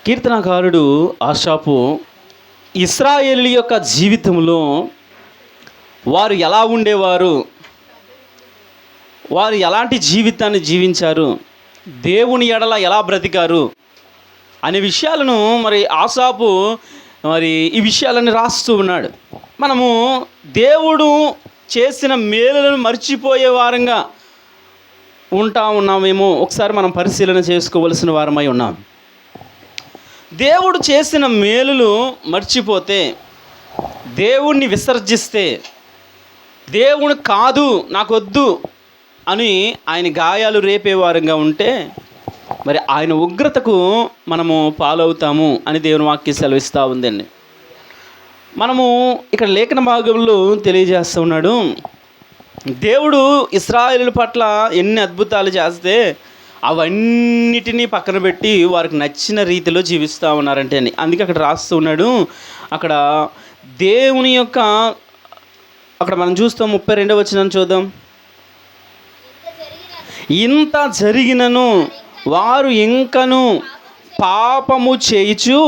కీర్తనకారుడు ఆషాపు ఇశ్రాయేలు యొక్క జీవితంలో వారు ఎలా ఉండేవారు, వారు ఎలాంటి జీవితాన్ని జీవించారు, దేవుని ఎడల ఎలా బ్రతికారు అనే విషయాలను మరి ఆసాపు ఈ విషయాలని రాస్తూ ఉన్నాడు. మనము దేవుడు చేసిన మేలులను మర్చిపోయే వారంగా ఉన్నామేమో ఒకసారి మనం పరిశీలన చేసుకోవలసిన వారమై ఉన్నాం. దేవుడు చేసిన మేలులు మర్చిపోతే, దేవుణ్ణి విసర్జిస్తే, దేవుడు కాదు నాకు వద్దు అని ఆయన గాయాలు రేపేవారంగా ఉంటే మరి ఆయన ఉగ్రతకు మనము పాలవుతాము అని దేవుని వాక్యం సెలవిస్తూ ఉందండి. మనము ఇక్కడ లేఖన భాగంలో తెలియజేస్తూ ఉన్నాడు, దేవుడు ఇశ్రాయేలు పట్ల ఎన్ని అద్భుతాలు చేస్తే అవన్నిటినీ పక్కన పెట్టి వారికి నచ్చిన రీతిలో జీవిస్తూ ఉన్నారంటే అని. అందుకే అక్కడ రాస్తూ ఉన్నాడు. అక్కడ దేవుని యొక్క అక్కడ మనం చూస్తాం 32వ వచనం చూద్దాం. ఇంత జరిగినను వారు ఇంకను పాపము చేయుచు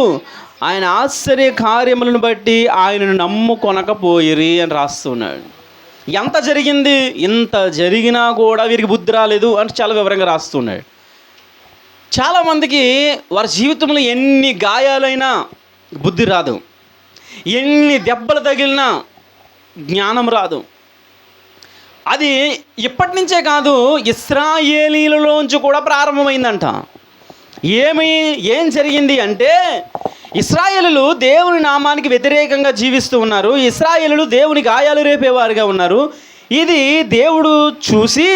ఆయన ఆశ్చర్య కార్యములను బట్టి ఆయనను నమ్ముకొనకపోయిరి అని రాస్తున్నాడు. ఎంత జరిగింది, ఇంత జరిగినా కూడా వీరికి బుద్ధి రాలేదు అంటే చాలా వివరంగా రాస్తున్నాడు. చాలామందికి వారి జీవితంలో ఎన్ని గాయాలైనా బుద్ధి రాదు, ఎన్ని దెబ్బలు తగిలినా జ్ఞానం రాదు. అది ఇప్పటి నుంచే కాదు, ఇశ్రాయేలీలలోంచి కూడా ప్రారంభమైందంట. ఏం జరిగింది అంటే, ఇశ్రాయేలులు దేవుని నామానికి వ్యతిరేకంగా జీవిస్తూ ఉన్నారు. ఇశ్రాయేలులు దేవుని గాయాలు రేపేవారుగా ఉన్నారు. ఇది దేవుడు చూసి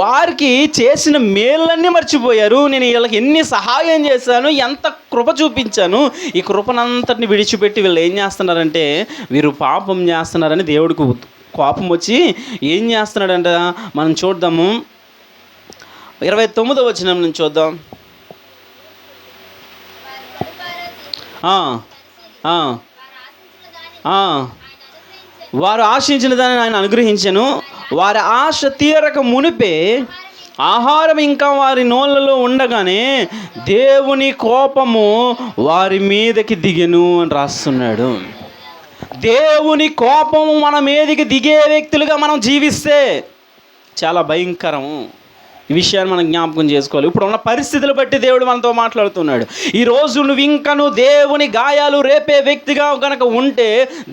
వారికి చేసిన మేళ్ళన్నీ మర్చిపోయారు. నేను వీళ్ళకి ఎన్ని సహాయం చేశాను, ఎంత కృప చూపించాను, ఈ కృపనంతటిని విడిచిపెట్టి వీళ్ళు ఏం చేస్తున్నారంటే వీరు పాపం చేస్తున్నారని దేవుడికి కోపం వచ్చి ఏం చేస్తున్నాడంట మనం చూద్దాము. 29వ వచనం నుంచి చూద్దాం. వారు ఆశించిన దాన్ని ఆయన అనుగ్రహించెను. వారి ఆశ తీరక మునిపే ఆహారం ఇంకా వారి నోళ్ళలో ఉండగానే దేవుని కోపము వారి మీదకి దిగెను అని రాస్తున్నాడు. దేవుని కోపము మన మీదకి దిగే వ్యక్తులుగా మనం జీవిస్తే చాలా భయంకరము. ఈ విషయాన్ని మనం జ్ఞాపకం చేసుకోవాలి. ఇప్పుడు ఉన్న పరిస్థితులు బట్టి దేవుడు మనతో మాట్లాడుతున్నాడు. ఈరోజు నువ్వు ఇంకను దేవుని గాయాలు రేపే వ్యక్తిగా కనుక ఉంటే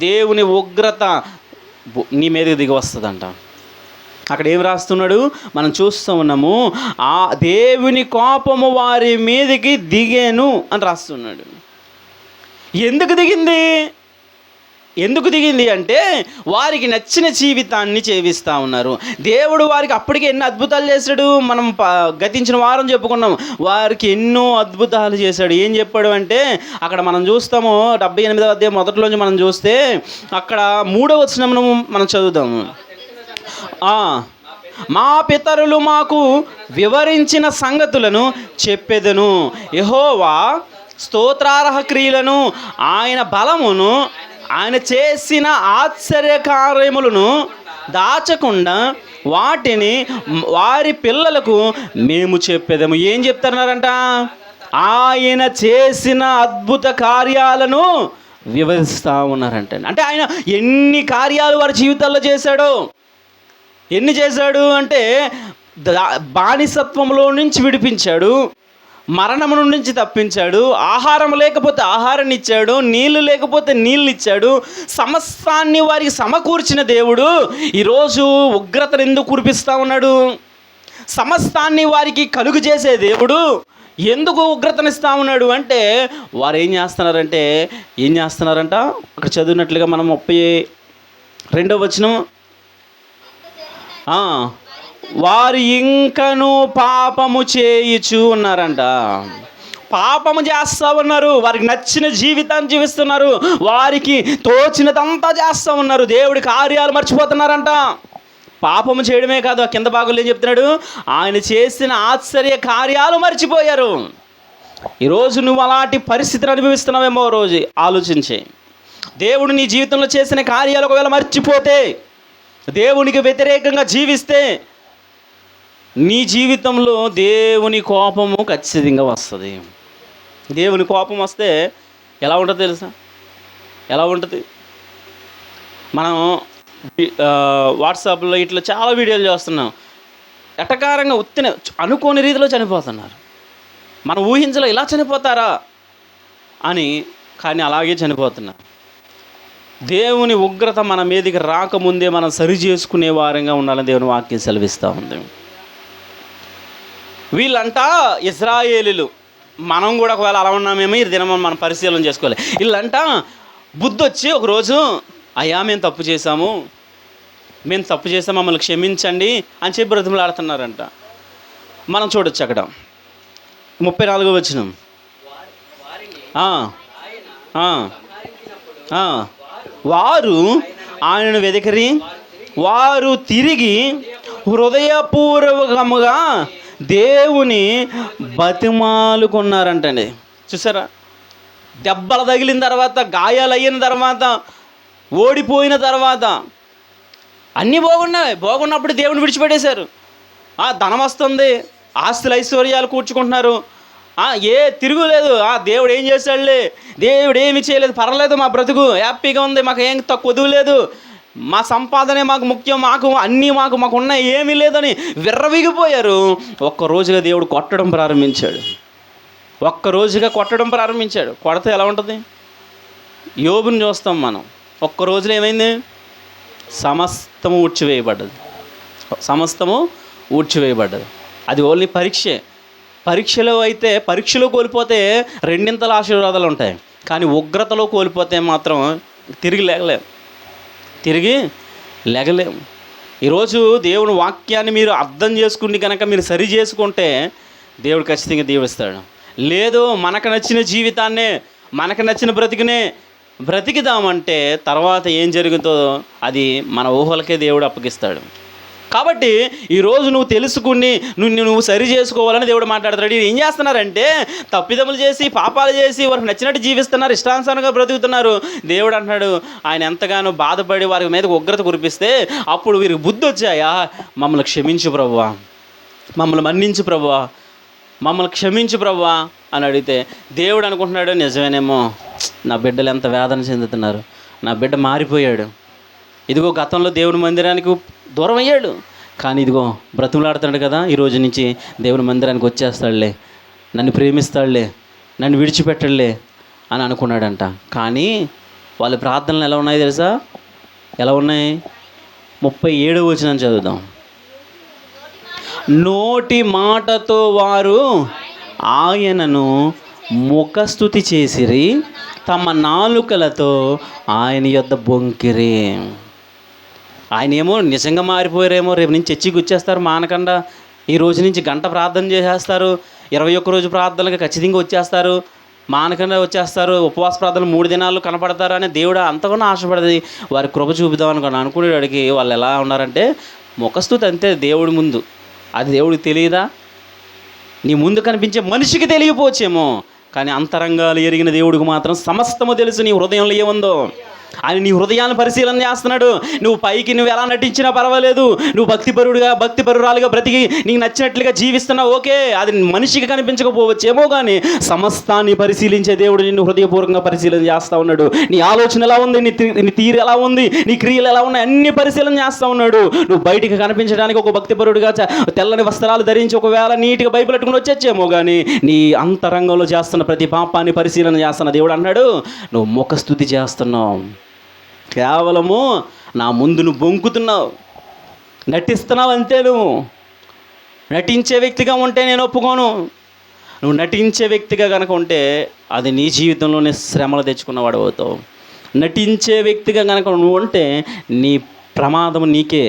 దేవుని ఉగ్రత నీ మీదకి దిగి వస్తుందంట. అక్కడ ఏం రాస్తున్నాడు మనం చూస్తూ ఉన్నాము, ఆ దేవుని కోపము వారి మీదకి దిగేను అని రాస్తున్నాడు. ఎందుకు దిగింది అంటే వారికి నచ్చిన జీవితాన్ని జీవిస్తూ ఉన్నారు. దేవుడు వారికి అప్పటికే ఎన్నో అద్భుతాలు చేశాడు. మనం గతించిన వారం చెప్పుకున్నాం, వారికి ఎన్నో అద్భుతాలు చేశాడు. ఏం చెప్పాడు అంటే అక్కడ మనం చూస్తాము 78వ అధ్యాయం మొదటిలోంచి మనం చూస్తే అక్కడ 3వ వచనమును మనం చదువుదాము. మా పితరులు మాకు వివరించిన సంగతులను చెప్పెదను, యెహోవా స్తోత్రార్హ క్రియలను, ఆయన బలమును, ఆయన చేసిన ఆశ్చర్య కార్యములను దాచకుండా వాటిని వారి పిల్లలకు మేము చెప్పేదాము. ఏం చెప్తున్నారంట? ఆయన చేసిన అద్భుత కార్యాలను వివరిస్తూ ఉన్నారంట. అంటే ఆయన ఎన్ని కార్యాలు వారి జీవితాల్లో చేశాడు. ఎన్ని చేశాడు అంటే బానిసత్వంలో నుంచి విడిపించాడు, మరణము నుంచి తప్పించాడు, ఆహారం లేకపోతే ఆహారాన్ని ఇచ్చాడు, నీళ్లు లేకపోతే నీళ్ళు ఇచ్చాడు, సమస్తాన్ని వారికి సమకూర్చిన దేవుడు ఈరోజు ఉగ్రతను ఎందుకు కురిపిస్తూ ఉన్నాడు? సమస్తాన్ని వారికి కలుగు చేసే దేవుడు ఎందుకు ఉగ్రతనిస్తూ ఉన్నాడు అంటే వారు ఏం చేస్తున్నారంట అక్కడ చదివినట్లుగా మనం 32వ వచనం, వారు ఇంకను పాపము చేయుచు ఉన్నారంట. పాపము చేస్తూ ఉన్నారు, వారికి నచ్చిన జీవితాన్ని జీవిస్తున్నారు, వారికి తోచినదంతా చేస్తూ ఉన్నారు, దేవుడి కార్యాలు మర్చిపోతున్నారంట. పాపము చేయడమే కాదు, ఆ కింద భాగంలో ఏం చెప్తున్నాడు? ఆయన చేసిన ఆశ్చర్య కార్యాలు మర్చిపోయారు. ఈరోజు నువ్వు అలాంటి పరిస్థితిని అనుభవిస్తున్నావేమో రోజు ఆలోచించే. దేవుడు నీ జీవితంలో చేసిన కార్యాలు ఒకవేళ మర్చిపోతే, దేవునికి వ్యతిరేకంగా జీవిస్తే నీ జీవితంలో దేవుని కోపము ఖచ్చితంగా వస్తుంది. దేవుని కోపం వస్తే ఎలా ఉంటుందో తెలుసా? ఎలా ఉంటుంది? మనం వాట్సాప్లో ఇట్లా చాలా వీడియోలు చేస్తున్నాం. ఎటకారంగా ఉత్తిన అనుకోని రీతిలో చనిపోతున్నారు. మనం ఊహించలో ఇలా చనిపోతారా అని, కానీ అలాగే చనిపోతున్నారు. దేవుని ఉగ్రత మన మీదకి రాకముందే మనం సరి చేసుకునే వారంగా ఉండాలని దేవుని వాక్యం సెలవిస్తూ ఉంది. వీళ్ళంట ఇశ్రాయేలీలు, మనం కూడా ఒకవేళ అలా ఉన్నామేమో ఈ దినం మనం పరిశీలన చేసుకోవాలి. వీళ్ళంట బుద్ధి వచ్చి ఒకరోజు, అయ్యా మేము తప్పు చేశాము మమ్మల్ని క్షమించండి అని చెప్పి బ్రతిమలాడుతున్నారంట. మనం చూడొచ్చు అక్కడ 34వ వచనం. వారు ఆయనను వెదికిరి, వారు తిరిగి హృదయపూర్వకముగా దేవుని బతిమాలుకున్నారంటండి. చూసారా? దెబ్బలు తగిలిన తర్వాత, గాయాలు అయిన తర్వాత, ఓడిపోయిన తర్వాత అన్నీ బాగున్నప్పుడు దేవుని విడిచిపెట్టేశారు. ధనం వస్తుంది, ఆస్తులు ఐశ్వర్యాలు కూర్చుకుంటున్నారు, ఏ తిరుగులేదు, దేవుడు ఏం చేశాడులే, దేవుడు ఏమి చేయలేదు, పర్లేదు, మా బ్రతుకు హ్యాపీగా ఉంది, మాకు ఏం తక్కువ లేదు, మా సంపాదనే మాకు ముఖ్యం, మాకు ఉన్నాయి, ఏమీ లేదని విర్రవీగిపోయారు. ఒక్కరోజుగా దేవుడు కొట్టడం ప్రారంభించాడు. కొడితే ఎలా ఉంటుంది? యోబుని చూస్తాం మనం. ఒక్క రోజులో ఏమైంది? సమస్తము ఊడ్చివేయబడ్డది. అది ఓన్లీ పరీక్షలో అయితే, పరీక్షలో కోల్పోతే రెండింతల ఆశీర్వాదాలు ఉంటాయి, కానీ ఉగ్రతలో కోల్పోతే మాత్రం తిరిగి లేగలేము. ఈరోజు దేవుని వాక్యాన్ని మీరు అర్థం చేసుకుని కనుక మీరు సరి చేసుకుంటే దేవుడు ఖచ్చితంగా దీవిస్తాడు. లేదు, మనకు నచ్చిన జీవితాన్నే, మనకు నచ్చిన బ్రతికిదామంటే తర్వాత ఏం జరుగుతుందో అది మన ఊహలకే దేవుడు అప్పగిస్తాడు. కాబట్టి ఈరోజు నువ్వు తెలుసుకుని నువ్వు సరి చేసుకోవాలని దేవుడు మాట్లాడుతాడు. ఏం చేస్తున్నారంటే తప్పిదములు చేసి, పాపాలు చేసి, వారికి నచ్చినట్టు జీవిస్తున్నారు, ఇష్టానుసారంగా బ్రతుకుతున్నారు. దేవుడు అంటున్నాడు, ఆయన ఎంతగానో బాధపడి వారి మీద ఉగ్రత కురిపిస్తే అప్పుడు వీరికి బుద్ధి వచ్చాయా, మమ్మల్ని క్షమించు ప్రభువా, మమ్మల్ని మన్నించు ప్రభువా, మమ్మల్ని క్షమించు ప్రభువా అని అడిగితే దేవుడు అనుకుంటున్నాడు, నిజమేనేమో, నా బిడ్డలు ఎంత వేదన చెందుతున్నారు, నా బిడ్డ మారిపోయాడు, ఇదిగో గతంలో దేవుని మందిరానికి దూరం అయ్యాడు, కానీ ఇదిగో బ్రతుకులాడుతున్నాడు కదా, ఈరోజు నుంచి దేవుని మందిరానికి వచ్చేస్తాడులే, నన్ను ప్రేమిస్తాడులే, నన్ను విడిచిపెట్టడులే అని అనుకున్నాడంట. కానీ వాళ్ళ ప్రార్థనలు ఎలా ఉన్నాయి తెలుసా? ఎలా ఉన్నాయి? 37వ వచనం చదువుదాం. నోటి మాటతో వారు ఆయనను ముఖస్తుతి చేసిరి, తమ నాలుకలతో ఆయన యొద్ద బొంకిరి. ఆయన ఏమో నిజంగా మారిపోయారేమో, రేపు నుంచి చర్చికి వచ్చేస్తారు మానకుండా, ఈ రోజు నుంచి గంట ప్రార్థన చేసేస్తారు, 21 రోజు ప్రార్థనలకు ఖచ్చితంగా వచ్చేస్తారు, మానకుండా వచ్చేస్తారు, ఉపవాస ప్రార్థనలు 3 దినాలు కనపడతారు అని దేవుడు అంతగానో ఆశపడది వారి కృప చూపిద్దాం అనుకునేవాడికి వాళ్ళు ఎలా ఉన్నారంటే ముఖస్తుతి అంతే దేవుడి ముందు. అది దేవుడికి తెలియదా? నీ ముందు కనిపించే మనిషికి తెలియపోవచ్చేమో, కానీ అంతరంగాలు ఎరిగిన దేవుడికి మాత్రం సమస్తము తెలుసు నీ హృదయంలో ఏముందో. ఆయన నీ హృదయాన్ని పరిశీలన చేస్తున్నాడు. నువ్వు పైకి నువ్వు ఎలా నటించినా పర్వాలేదు, నువ్వు భక్తిపరురాలుగా బ్రతికి నీకు నచ్చినట్లుగా జీవిస్తున్నావు, ఓకే, అది మనిషికి కనిపించకపోవచ్చేమో, కానీ సమస్తాన్ని పరిశీలించే దేవుడు నిన్ను హృదయపూర్వకంగా పరిశీలన చేస్తూ ఉన్నాడు. నీ ఆలోచన ఎలా ఉంది, నీ తీరు ఎలా ఉంది, నీ క్రియలు ఎలా ఉన్నాయి, అన్ని పరిశీలన చేస్తూ ఉన్నాడు. నువ్వు బయటికి కనిపించడానికి ఒక భక్తిపరుడుగా తెల్లని వస్త్రాలు ధరించి ఒకవేళ నీట్గా బైబిల్ పెట్టుకుని వచ్చేచ్చేమో, కానీ నీ అంతరంగంలో చేస్తున్న ప్రతి పాపాన్ని పరిశీలన చేస్తున్న దేవుడు అన్నాడు, నువ్వు ముఖస్తుతి చేస్తున్నావు, కేవలము నా ముందు నువ్వు బొంకుతున్నావు, నటిస్తున్నావు అంతే. నువ్వు నటించే వ్యక్తిగా ఉంటే నేను ఒప్పుకోను. నువ్వు నటించే వ్యక్తిగా కనుక ఉంటే అది నీ జీవితంలోనే శ్రమలు తెచ్చుకున్నవాడు అవుతావు. నటించే వ్యక్తిగా కనుక నువ్వు ఉంటే నీ ప్రమాదం నీకే.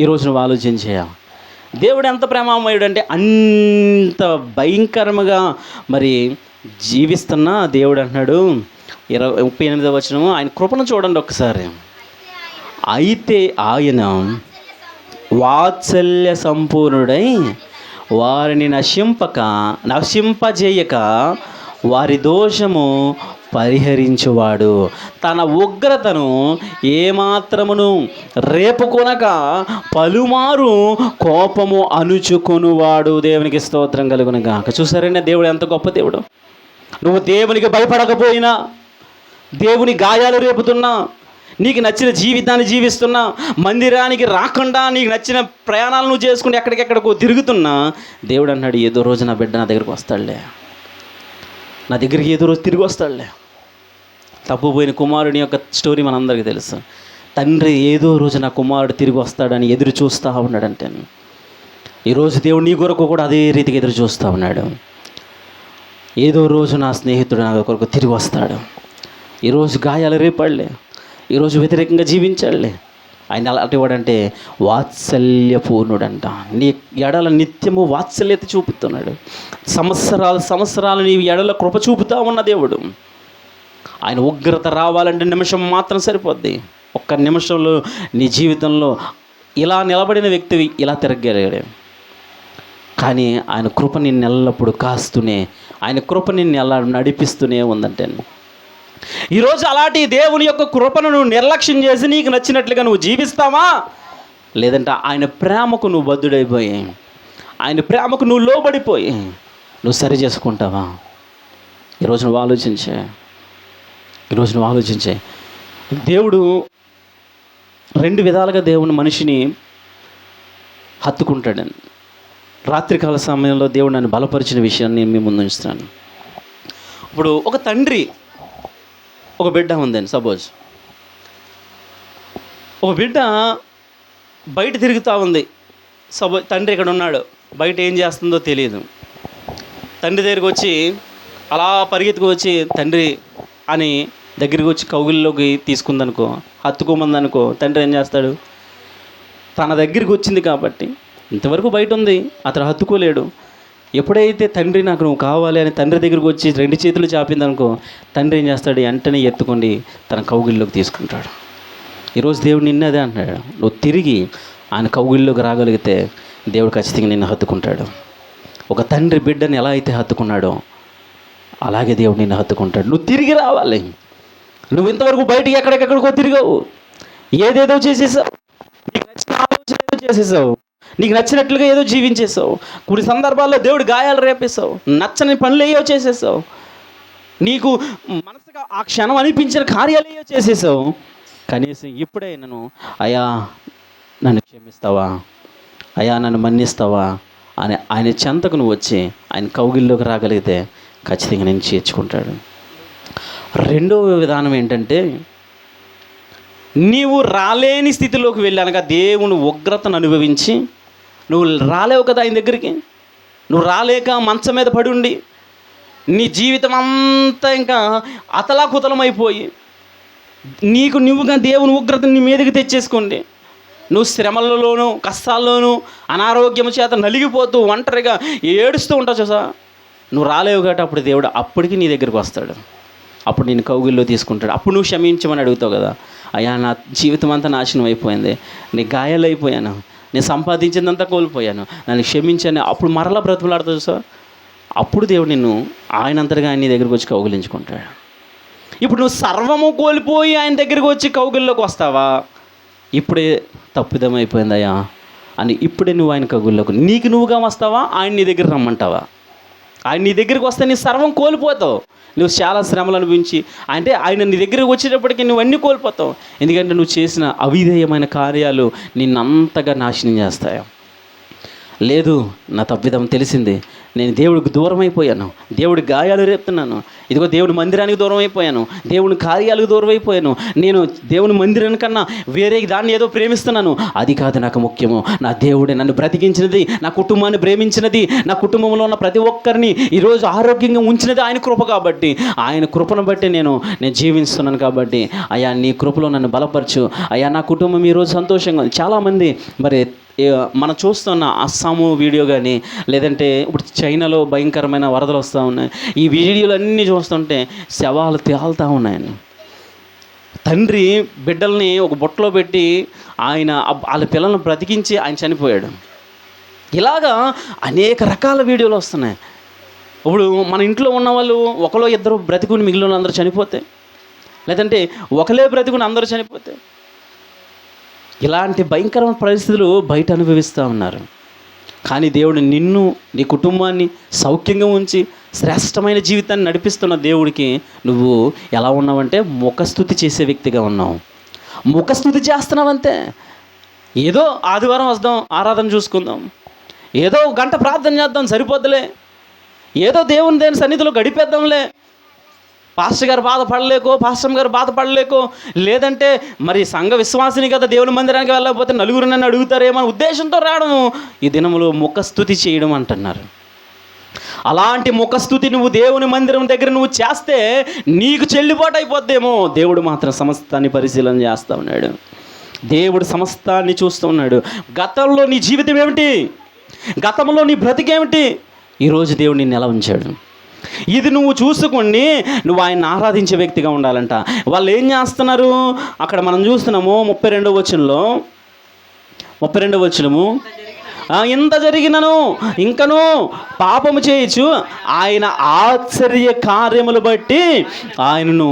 ఈరోజు నువ్వు ఆలోచించేయా, దేవుడు ఎంత ప్రేమమయుడు అంటే అంత భయంకరంగా మరి జీవిస్తున్నా దేవుడు అంటున్నాడు 38వ వచనం, ఆయన కృపను చూడండి ఒకసారి. అయితే ఆయన వాత్సల్య సంపూర్ణుడై వారిని నశింపజేయక వారి దోషము పరిహరించువాడు, తన ఉగ్రతను ఏమాత్రమును రేపుకొనక పలుమారు కోపము అణుచుకొనువాడు. దేవునికి స్తోత్రం కలుగును గాక. చూసారండి దేవుడు ఎంత గొప్ప దేవుడు. నువ్వు దేవునికి భయపడకపోయినా, దేవుని గాయాలు రేపుతున్నా, నీకు నచ్చిన జీవితాన్ని జీవిస్తున్నా, మందిరానికి రాకుండా నీకు నచ్చిన ప్రయాణాలు నువ్వు చేసుకుని ఎక్కడికెక్కడికో తిరుగుతున్నా, దేవుడు అన్నాడు ఏదో రోజు నా బిడ్డ నా దగ్గరికి వస్తాడులే, నా దగ్గరికి ఏదో రోజు తిరిగి వస్తాడులే. తప్పుపోయిన కుమారుని యొక్క స్టోరీ మనందరికీ తెలుసు. తండ్రి ఏదో రోజు నా కుమారుడు తిరిగి వస్తాడని ఎదురు చూస్తూ ఉన్నాడంటే, ఈరోజు దేవుడు నీ కొరకు కూడా అదే రీతికి ఎదురు చూస్తూ ఉన్నాడు. ఏదో రోజు నా స్నేహితుడు నా కొరకు తిరిగి వస్తాడు. ఈరోజు గాయాలు రేపడలే, ఈరోజు వ్యతిరేకంగా జీవించాడులే. ఆయన అలాంటి వాడంటే వాత్సల్యపూర్ణుడంట. నీ ఎడల నిత్యము వాత్సల్యత చూపుతున్నాడు. సంవత్సరాలు నీ ఎడల కృప చూపుతా ఉన్న దేవుడు. ఆయన ఉగ్రత రావాలంటే నిమిషం మాత్రం సరిపోద్ది. ఒక్క నిమిషంలో నీ జీవితంలో ఇలా నిలబడిన వ్యక్తివి ఇలా తిరగలిగాడు. కానీ ఆయన కృప నిన్ను ఎల్లప్పుడూ కాస్తూనే, ఆయన కృప నిన్ను ఎలా నడిపిస్తూనే ఉందంటే, ఈరోజు అలాంటి దేవుని యొక్క కృపను నువ్వు నిర్లక్ష్యం చేసి నీకు నచ్చినట్లుగా నువ్వు జీవిస్తావా, లేదంటే ఆయన ప్రేమకు నువ్వు బద్ధుడైపోయి, ఆయన ప్రేమకు నువ్వు లోబడిపోయి నువ్వు సరి చేసుకుంటావా? ఈరోజు నువ్వు ఆలోచించే. దేవుడు రెండు విధాలుగా దేవుని మనిషిని హత్తుకుంటాడని రాత్రికాల సమయంలో దేవుడు నన్ను బలపరిచిన విషయాన్ని నేను మీ ముందు ఉంచుతాను. ఇప్పుడు ఒక తండ్రి ఒక బిడ్డ ఉందండి. సపోజ్ ఒక బిడ్డ బయట తిరుగుతూ ఉంది. తండ్రి ఇక్కడ ఉన్నాడు, బయట ఏం చేస్తుందో తెలియదు. తండ్రి దగ్గరికి వచ్చి అలా పరిగెత్తుకు వచ్చి తండ్రి అని దగ్గరికి వచ్చి కౌగిల్లోకి తీసుకుందనుకో, హత్తుకోమందనుకో, తండ్రి ఏం చేస్తాడు? తన దగ్గరికి వచ్చింది కాబట్టి ఇంతవరకు బయట ఉంది, అతను హత్తుకోలేడు. ఎప్పుడైతే తండ్రి నాకు నువ్వు కావాలి అని తండ్రి దగ్గరికి వచ్చి రెండు చేతులు చాపిందనుకో, తండ్రి ఏం చేస్తాడు? వెంటనే ఎత్తుకొని తన కౌగిల్లోకి తీసుకుంటాడు. ఈరోజు దేవుడు నిన్ను అదే అంటాడు. నువ్వు తిరిగి ఆయన కౌగిల్లోకి రాగలిగితే దేవుడు ఖచ్చితంగా నిన్ను హత్తుకుంటాడు. ఒక తండ్రి బిడ్డని ఎలా అయితే హత్తుకున్నాడో అలాగే దేవుడు నిన్ను హత్తుకుంటాడు. నువ్వు తిరిగి రావాలి. నువ్వు ఇంతవరకు బయటికి ఎక్కడికెక్కడికో తిరిగావు, ఏదేదో చేసేసావు, నీకు నచ్చిన ఆలోచన ఏదో చేసేసావు, నీకు నచ్చినట్లుగా ఏదో జీవించేసావు. కొన్ని సందర్భాల్లో దేవుడు గాయాలు రేపేసావు, నచ్చని పనులు ఏయో చేసేసావు, నీకు మనసుగా ఆ క్షణం అనిపించిన కార్యాలు ఏయో చేసేసావు. కనీసం ఇప్పుడే అయ్యా నన్ను క్షమిస్తావా, అయ్యా నన్ను మన్నిస్తావా అని ఆయన చెంతకు నువ్వు వచ్చి ఆయన కౌగిల్లోకి రాగలిగితే ఖచ్చితంగా నేను చేర్చుకుంటాడు. రెండవ విధానం ఏంటంటే, నీవు రాలేని స్థితిలోకి వెళ్ళానగా దేవుని ఉగ్రతను అనుభవించి నువ్వు రాలేవు కదా ఆయన దగ్గరికి. నువ్వు రాలేక మంచం మీద పడి ఉండి నీ జీవితం అంతా ఇంకా అతలాకుతలమైపోయి నువ్వుగా దేవుని ఉగ్రతను నీ మీదకి తెచ్చేసుకోండి. నువ్వు శ్రమలలోనూ కష్టాల్లోనూ అనారోగ్యం చేత నలిగిపోతూ ఒంటరిగా ఏడుస్తూ ఉంటావు చూసా. నువ్వు రాలేవు కాబట్టి అప్పుడు దేవుడు అప్పటికి నీ దగ్గరికి వస్తాడు. అప్పుడు నేను కౌగిల్లో తీసుకుంటాడు. అప్పుడు నువ్వు క్షమించమని అడుగుతావు కదా, అయ్యా నా జీవితం అంతా నాశనం అయిపోయింది, నీ గాయాలు అయిపోయాను, నేను సంపాదించిందంతా కోల్పోయాను, నన్ను క్షమించాను. అప్పుడు మరలా బ్రతుకులాడుతావు సార్. అప్పుడు దేవుడు నిన్ను ఆయనంతగా ఆయన నీ దగ్గరికి వచ్చి కౌగిలించుకుంటాడు. ఇప్పుడు నువ్వు సర్వము కోల్పోయి ఆయన దగ్గరికి వచ్చి కౌగిల్లోకి వస్తావా? ఇప్పుడే తప్పిదం అయిపోయిందయ్యా అని ఇప్పుడే నువ్వు ఆయన కౌగిల్లోకి నీకు నువ్వుగా వస్తావా? ఆయన నీ దగ్గర రమ్మంటావా? ఆయన నీ దగ్గరికి వస్తే నీ సర్వం కోల్పోతావు. నువ్వు చాలా శ్రమలు అనుభవించి అంటే ఆయన నీ దగ్గరికి వచ్చేటప్పటికి నువ్వు అన్నీ కోల్పోతావు. ఎందుకంటే నువ్వు చేసిన అవిధేయమైన కార్యాలు నిన్నంతగా నాశనం చేస్తాయి. లేదు, నా తప్పిదం తెలిసింది, నేను దేవుడికి దూరం అయిపోయాను, దేవుడి గాయాలు రేపుతున్నాను, ఇదిగో దేవుడి మందిరానికి దూరం అయిపోయాను, దేవుని కార్యాలకు దూరం అయిపోయాను, నేను దేవుని మందిరానికన్నా వేరే దాన్ని ఏదో ప్రేమిస్తున్నాను, అది కాదు నాకు ముఖ్యము. నా దేవుడే నన్ను బ్రతికించినది, నా కుటుంబాన్ని ప్రేమించినది, నా కుటుంబంలో ఉన్న ప్రతి ఒక్కరిని ఈరోజు ఆరోగ్యంగా ఉంచినది ఆయన కృప కాబట్టి, ఆయన కృపను బట్టి నేను జీవిస్తున్నాను కాబట్టి అయ్యా నీ కృపలో నన్ను బలపరచు అయ్యా, నా కుటుంబం ఈరోజు సంతోషంగా ఉంది. చాలామంది మరి మనం చూస్తున్న అస్సాము వీడియో కానీ లేదంటే ఇప్పుడు చైనాలో భయంకరమైన వరదలు వస్తూ ఉన్నాయి, ఈ వీడియోలు అన్నీ చూస్తుంటే శవాలు తేలుతూ ఉన్నాయని. తండ్రి బిడ్డల్ని ఒక బుట్టలో పెట్టి ఆయన వాళ్ళ పిల్లల్ని బ్రతికించి ఆయన చనిపోయాడు. ఇలాగా అనేక రకాల వీడియోలు వస్తున్నాయి. ఇప్పుడు మన ఇంట్లో ఉన్న వాళ్ళు ఒకలో ఇద్దరు బ్రతికుని మిగిలిన అందరూ చనిపోతే, లేదంటే ఒకలే బ్రతికుని అందరూ చనిపోతే, ఇలాంటి భయంకరమైన పరిస్థితులు బయట అనుభవిస్తూ ఉన్నారు. కానీ దేవుడు నిన్ను, నీ కుటుంబాన్ని సౌఖ్యంగా ఉంచి శ్రేష్టమైన జీవితాన్ని నడిపిస్తున్న దేవుడికి నువ్వు ఎలా ఉన్నావంటే ముఖస్తుతి చేసే వ్యక్తిగా ఉన్నావు. ముఖస్తుతి చేస్తున్నావంతే. ఏదో ఆదివారం వద్దాం, ఆరాధన చూసుకుందాం, ఏదో గంట ప్రార్థన చేద్దాం, సరిపోద్దులే, ఏదో దేని సన్నిధిలో గడిపేద్దాంలే, పాస్టర్ గారు బాధపడలేకో, పాస్టర్ గారు బాధపడలేకో, లేదంటే మరి సంఘ విశ్వాసిని కదా దేవుని మందిరానికి వెళ్ళకపోతే నలుగురు నన్ను అడుగుతారేమో ఉద్దేశంతో రావడం ఈ దినములో ముఖస్తుతి చేయడం అంటున్నారు. అలాంటి ముఖస్తుతి నువ్వు దేవుని మందిరం దగ్గర నువ్వు చేస్తే నీకు చెల్లుబాటు అయిపోద్దేమో. దేవుడు మాత్రం సమస్తాన్ని పరిశీలన చేస్తూ ఉన్నాడు. దేవుడు సమస్తాన్ని చూస్తూ ఉన్నాడు. గతంలో నీ జీవితం ఏమిటి, గతంలో నీ బ్రతికేమిటి, ఈరోజు దేవుడు నిన్ను ఎలా ఉంచాడు, ఇది నువ్వు చూసుకొని నువ్వు ఆయన ఆరాధించే వ్యక్తిగా ఉండాలంట. వాళ్ళు ఏం చేస్తున్నారు అక్కడ మనం చూస్తున్నాము 32వ వచనము, ఇంత జరిగినను ఇంకను పాపము చేయొచ్చు, ఆయన ఆశ్చర్య కార్యములు బట్టి ఆయనను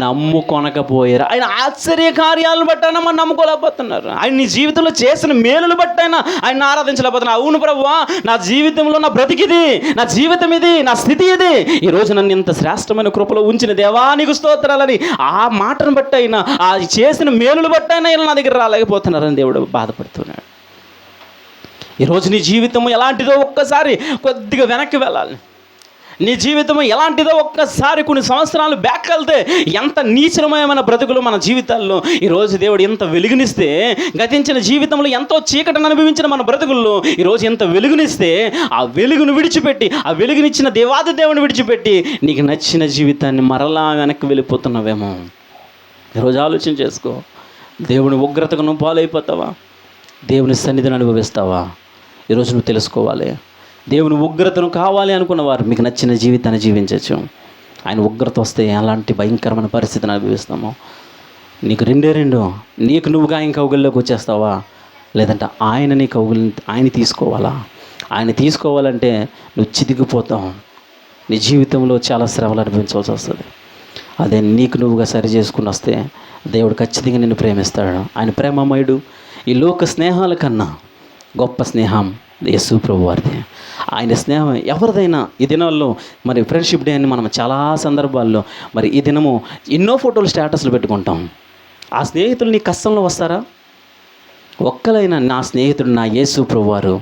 నమ్ముకొనకపోయారు. ఆయన ఆశ్చర్య కార్యాలను బట్టి అయినా మనం నమ్ముకోలేకపోతున్నారు. ఆయన నీ జీవితంలో చేసిన మేలులు బట్టి అయినా ఆయన ఆరాధించలేకపోతున్నారు. అవును ప్రభువా, నా జీవితంలో నా బ్రతికిది, నా జీవితం ఇది, నా స్థితి ఇది, ఈరోజు నన్ను ఇంత శ్రేష్టమైన కృపలో ఉంచిన దేవా నీకు స్తోత్రాలని ఆ మాటను బట్టి అయినా, ఆ చేసిన మేలులు బట్టి అయినా నా దగ్గర రాలేకపోతున్నారని దేవుడు బాధపడుతున్నాడు. ఈరోజు నీ జీవితం ఎలాంటిదో ఒక్కసారి కొద్దిగా వెనక్కి వెళ్ళాలి. నీ జీవితం ఎలాంటిదో ఒక్కసారి కొన్ని సంవత్సరాలు బ్యాక్ వెళ్తే ఎంత నీచమయమైన బ్రతుకులు మన జీవితాల్లో. ఈరోజు దేవుడు ఎంత వెలుగునిస్తే, గతించిన జీవితంలో ఎంతో చీకటిని అనుభవించిన మన బ్రతుకుల్లో ఈరోజు ఎంత వెలుగునిస్తే, ఆ వెలుగును విడిచిపెట్టి, ఆ వెలుగునిచ్చిన దేవాది దేవుని విడిచిపెట్టి నీకు నచ్చిన జీవితాన్ని మరలా వెనక్కి వెళ్ళిపోతున్నావేమో. ఈరోజు ఆలోచన చేసుకో. దేవుని ఉగ్రతకు నువ్వు పాలైపోతావా, దేవుని సన్నిధిని అనుభవిస్తావా? ఈరోజు నువ్వు తెలుసుకోవాలి. దేవుని ఉగ్రతను కావాలి అనుకున్న వారు మీకు నచ్చిన జీవితాన్ని జీవించవచ్చు. ఆయన ఉగ్రత వస్తే ఎలాంటి భయంకరమైన పరిస్థితిని అనుభవిస్తామో. నీకు రెండు, నీకు నువ్వుగా ఆయన కౌగుల్లోకి వచ్చేస్తావా, లేదంటే ఆయన నీ ఆయన తీసుకోవాలా? ఆయన తీసుకోవాలంటే నువ్వు చితికిపోతావు. నీ జీవితంలో చాలా శ్రమలు అనుభవించవలసి వస్తుంది. అదే నీకు నువ్వుగా సరి చేసుకుని వస్తే దేవుడు ఖచ్చితంగా నిన్ను ప్రేమిస్తాడు. ఆయన ప్రేమమయుడు. ఈ లోక స్నేహాల కన్నా గొప్ప స్నేహం యేసు ప్రభు వారిది. ఆయన స్నేహం ఎవరిదైనా. ఈ దినాల్లో మరి ఫ్రెండ్షిప్ డే అని మనం చాలా సందర్భాల్లో మరి ఈ దినము ఎన్నో ఫోటోలు స్టేటస్లు పెట్టుకుంటాం. ఆ స్నేహితులు నీ కష్టంలో వస్తారా? ఒక్కలైనా నా స్నేహితుడు నా యేసు ప్రభు వారు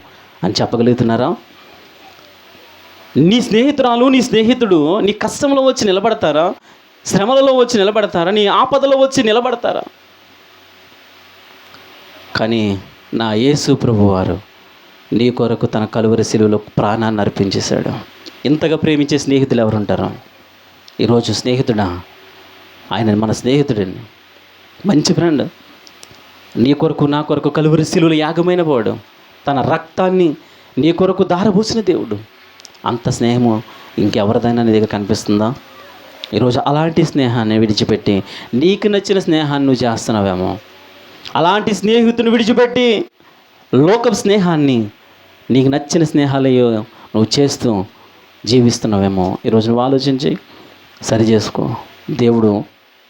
అని చెప్పగలుగుతున్నారా? నీ స్నేహితురాలు, నీ స్నేహితుడు నీ కష్టంలో వచ్చి నిలబడతారా? శ్రమలలో వచ్చి నిలబడతారా? నీ ఆపదలో వచ్చి నిలబడతారా? కానీ నా యేసు ప్రభువారు నీ కొరకు తన కలువరి శిలువలో ప్రాణాన్ని అర్పించేశాడు. ఇంతగా ప్రేమించే స్నేహితులు ఎవరుంటారు ఈరోజు? స్నేహితుడా, ఆయన మన స్నేహితుడండి, మంచి ఫ్రెండ్. నీ కొరకు నా కొరకు కలువరి శిలువలో యాగమైన వాడు, తన రక్తాన్ని నీ కొరకు దారబోసిన దేవుడు. అంత స్నేహము ఇంకెవరిదైనా నీ దగ్గర కనిపిస్తుందా? ఈరోజు అలాంటి స్నేహాన్ని విడిచిపెట్టి నీకు నచ్చిన స్నేహాన్ని నువ్వు చేస్తున్నావేమో. అలాంటి స్నేహితుని విడిచిపెట్టి లోక స్నేహాన్ని, నీకు నచ్చిన స్నేహాలయ్యో నువ్వు చేస్తూ జీవిస్తున్నావేమో. ఈరోజు నువ్వు ఆలోచించి సరి చేసుకో. దేవుడు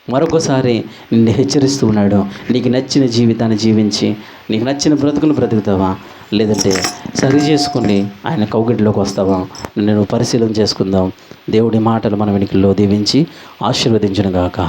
మరొకసారి నిన్ను హెచ్చరిస్తూ ఉన్నాడు. నీకు నచ్చిన జీవితాన్ని జీవించి నీకు నచ్చిన బ్రతుకును బ్రతుకుతావా, లేదంటే సరి చేసుకుని ఆయన కౌగిట్లోకి వస్తావా? నేను పరిశీలన చేసుకుందాం. దేవుడి మాటలు మన వెనుకల్లో దీవించి ఆశీర్వదించును గాక.